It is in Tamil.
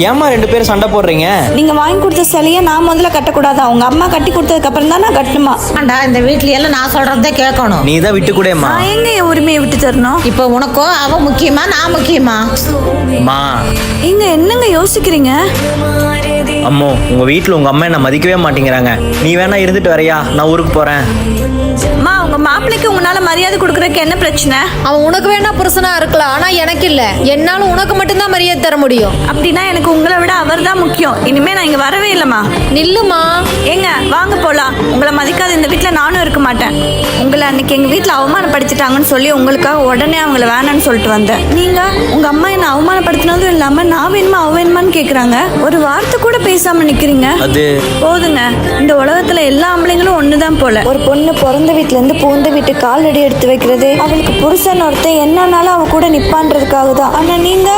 ஏமா 2 பேரும் சண்டை போடுறீங்க? நீங்க வாங்கி கொடுத்த சிலையை நான் முதல்ல கட்டக்கூடாதா? உங்க அம்மா கட்டி கொடுத்ததுக்கு அப்புறம் தான் நான் கட்டணுமா? இந்த வீட்ல எல்லாம் நான் சொல்றதே கேட்கணும். நீ தான் விட்டு கூடேம்மா. நான் எங்க என் உரிமையை விட்டு தரணும்? இப்போ உனக்கோ அவ முக்கியமா நான் முக்கியமா? மா இங்க என்னங்க யோசிக்கிறீங்க? அம்மோ, உங்க வீட்டுல உங்க அம்மா என்ன மதிக்கவே மாட்டேங்கிறாங்க. நீ வேணா இருந்துட்டு வரையா, நான் ஊருக்கு போறேன். அம்மா, உங்க மாப்பிள்ளைக்கு உங்களால மரியாதை கொடுக்கறதுக்கு என்ன பிரச்சனை? அவன் உனக்கு வேணா புருஷனா இருக்கலாம், ஆனா எனக்கு இல்ல. என்னால உனக்கு மட்டும்தான் மரியாதை தர முடியும். அப்படின்னா எனக்கு உங்களை விட அவர் தான் முக்கியம். இனிமே நான் இங்க வரவே இல்லைம்மா. நில்லுமா. ஏங்க வாங்க போலாம். உங்களை மதிக்காத இந்த வீட்டுல நானும் இருக்க மாட்டேன். உங்களை அன்னைக்கு எங்க வீட்டுல அவமானப்படுத்திட்டாங்கன்னு சொல்லி உங்களுக்காக உடனே அவங்கள வேணான்னு சொல்லிட்டு வந்தேன். நீங்க உங்க அம்மா என்ன அவமானப்படுத்தினதும் இல்லாம நான் வேணுமா அவ வேணுமான்னு கேக்குறாங்க. ஒரு வார்த்தை கூட பேசாம நிக்கிறீங்க. அது போதுங்க. இந்த உலகத்துல எல்லா ஆம்பளைங்களும் ஒண்ணுதான் போல. ஒரு பொண்ணு பிறந்த வீட்டுல இருந்து பூந்த வீட்டு காலடி எடுத்து வைக்கிறது அவளுக்கு புருஷன் ஒருத்தன் என்னன்னாலும் அவ கூட நிப்பான்றதுக்காக தான். ஆனா நீங்க